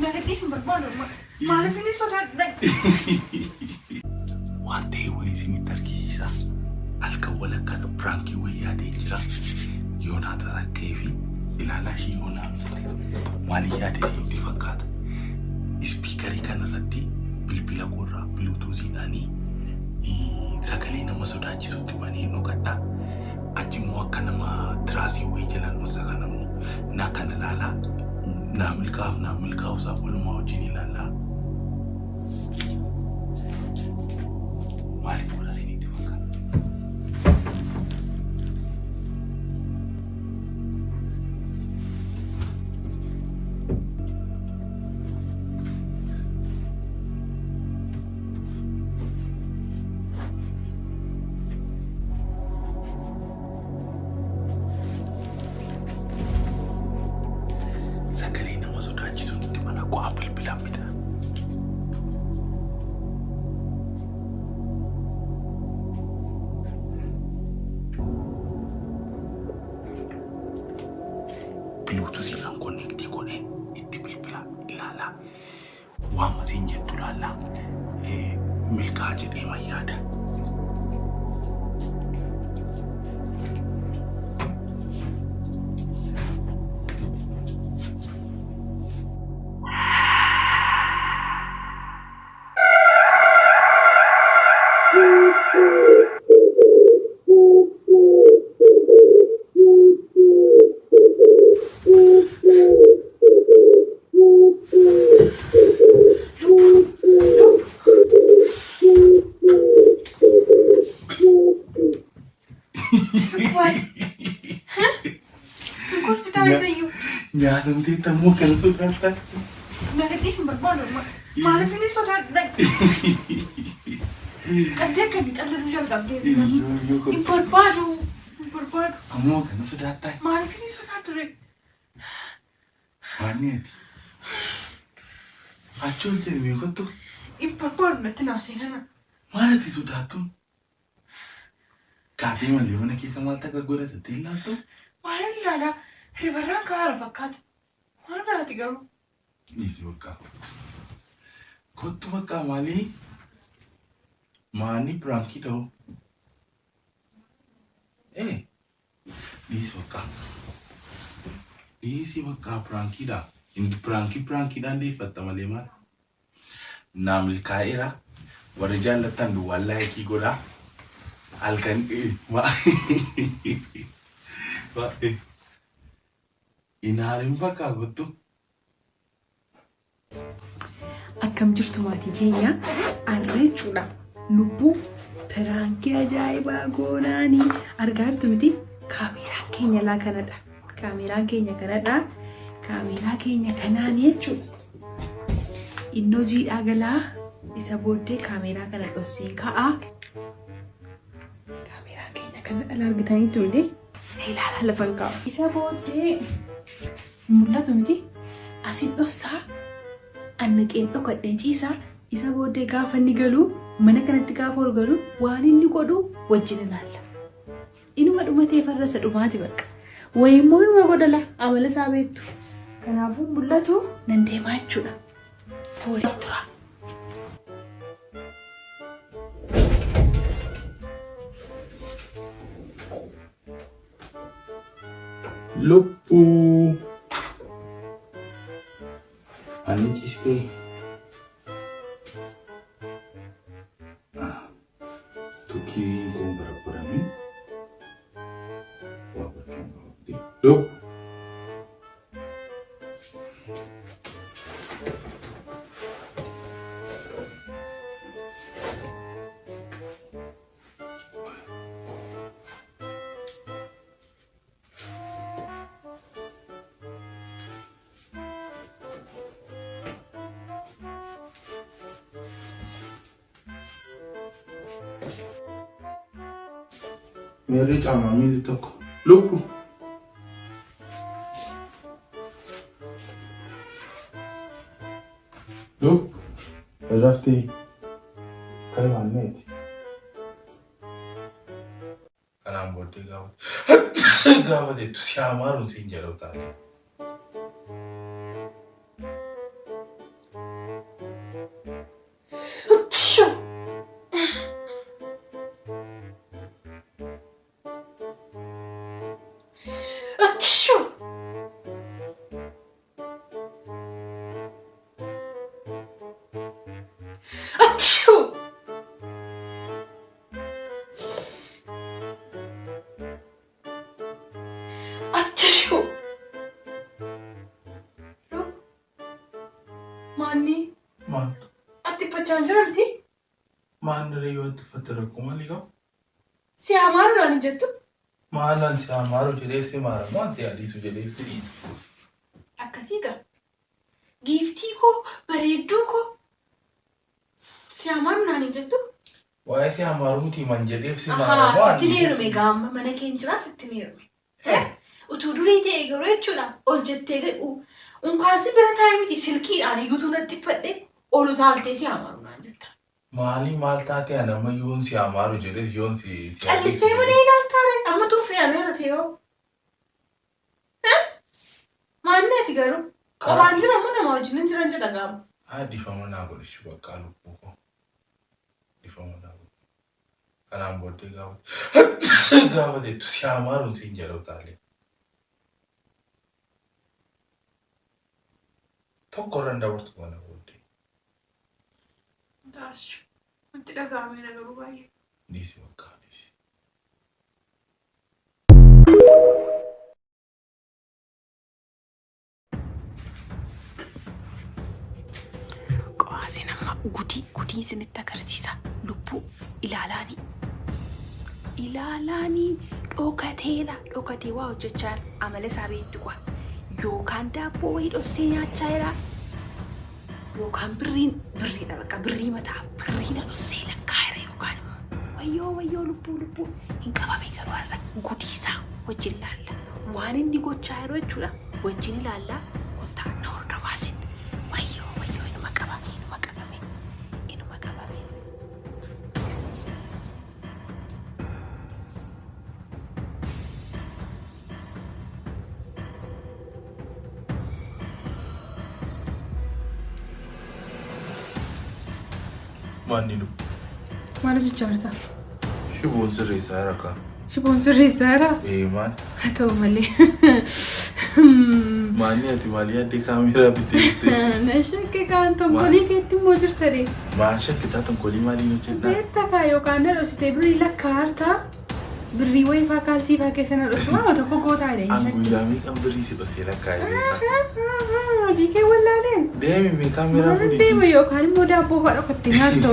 Nagatis barbaadu maaliif inni sodaadha? Waan ta'e wayii isinitti argisiisa. Halkan walakkaan piraankii wayii yaadee jira. Yoonaata takkee fi ilaalaa ishii yoonaa maaliif yaadee itti fakkaata? Ispiikarii kanarratti bilbila gorraa biluutuuziidhaanii sagalee nama sodaachisutti banee dhokadhaa. Achimmoo akka nama tiraasii wayii jalaan dhoosa kanamu naa kana ilaalaa. Naa milkaa'u isaa walumaa wajjin ilaalaa. Maaliif godha isinitti fakkaata? Sagalee nama sodaachisutti mana ku'aa bilbilaan bida. Bluetooth connectii godhee itti bilbila ilaalaa. Waan matiin jettu ilaalaa. Milkaa jedhee mayyaada. Nyaatamtee tammoo kana sodaattaa? Nagatis barbaadu maaliif inni sodaadha? Qabdee akkamii qalladuu jalqabdee? Hin barbaadu. Ammoo kana sodaattaa? Maaliif inni sodaadha? Maanni ati? Achi ol jedhee beekottu? Hin barbaadu natti naaseenana. Maal ati sodaattu? Kaasee malee mana keessa maal takka godhatattee ilaaltu? Maaliin ilaalaa? Ribarraan kaara fakkaata. Waan naati garuu. Dhiisi bakka kottu. Kottu bakka maalii? Maanni piraankii ta'u? Dhiisi bakka. Dhiisi bakka piraankiidha. Inni piraankiidhaan deeffatta malee maal? Naa milkaa'eera. Warri jaallattan duwwaan laayikii godhaa. Halkan Inaaleen bakka kottu. Akkam jirtu maatii keenya argaa jechuudha. Lubbuu piraankii ajaayibaa goonaanii argaa jirtu miti. Kaameraan keenya laa kanadha. Kaameraan keenya kanadha. Kaameraa keenya kanaan jechuudha. Innoo jiidhaa galaa isa booddee kaameraa kana dhossee ka'aa. Kaameraan keenya kanadha argitaniitu miti. Ilaala lafan kaa'u. Isa booddee mul'atu miti. Asin dhossaa annaqeen dhokadhee ciisaa. Isa booddee gaafa inni galu mana kanatti gaafa ol galu waan inni godhu wajjin ilaalla. Inuma dhumatee farrasa dhumaati bakka. Wayimmoo inuma godhala amala isaa beektu. Kanaafuu mul'atu nan deemaa jechuudha. Waliin tura. Lubbuu. Ani ciistee. Tukii kun barabaramee. Waa gochuun qabdi. Lubbuu. Meri cama mili toko. Lupu. Lupu. Rafti. Kaya maneti. Kanaan booddee gaafa deettu si amaarun siin jedhu taate. fatara kumaliga. Si amaru nani jettu? Maalan si amaru jedhee si maara waan si adiisu jedhee si dhiisa. Akkasii gaa. Giiftii koo bareedduu koo. Si amaru nani jettu? Waa'ee si amaru miti man jedheef si maara waan. Sitti neerume gaama mana keenya jiraa sitti neerume. Utuu durii ta'e garuu jechuudha ol jettee unkaasi bira taa'ee miti silkiidhaan iyyuutu natti fadhe ol utaaltee si amaru naan jetta. Maali maal taatee anama yoon si amaru jedhee yoon si. Callistee mana ilaaltaare amma turfee ameera ta'eoo. Maanneeti garuu qophaan jira moo nama wajjin jiran jedha gaama. Difama naa godhichu bakka lubbuu koo. Difama naa godhichu. Kanaan booddee gaafateettu si amaruun siin jedha utaalee. Tokko irra dabarsu mana booddee. Daashu. Wanti dhaga'amee garuu baay'ee. Dhiisi bakka dhiisi. Qo'aasi nama gudii isinitti agarsiisa. Lubbuu ilaalaanii dhokatee waa hojjechaa amala isaa beektu kwa. Yookaan daabboo wayii dhossee nyaachaa jira. Yookaan birriidha bakka birrii mataa birriina dhossee lakkaa jira yookaan wayyoo lubbuu hin qabame garuu har'a gudiisaa wajjin ilaalla. Waan inni gochaa jiru jechuudha wajjin ilaallaa kottaa na hordofaasin. Wayyoo inuma qabame. Maanni nu. Maal hojjechaa jirta? Shiboon sirreessaa jira kaa. Shiboon sirreessaa jira? Maal? Haa ta'u malee. Maanni ati maal yaaddee kaameeraa bitee? Na shakke kaan tonkolii keetti immoo jirtanii. Maal shakke taa tonkolii maaliin hojjedhaa? Beekta kaa yookaan na dhoksitee birrii lakkaa hartaa birrii wayii faa kaalsii faa keessa na dhoksu waan tokko gootaa jedhee shakke. Guyyaa meeqan birrii si dhosee lakkaa jedhee? Hojii kee wallaaleen. Deemi mee kaameeraa fuudhii. Mana deema yookaan immoo daabboo faa dhokattee nyaattu.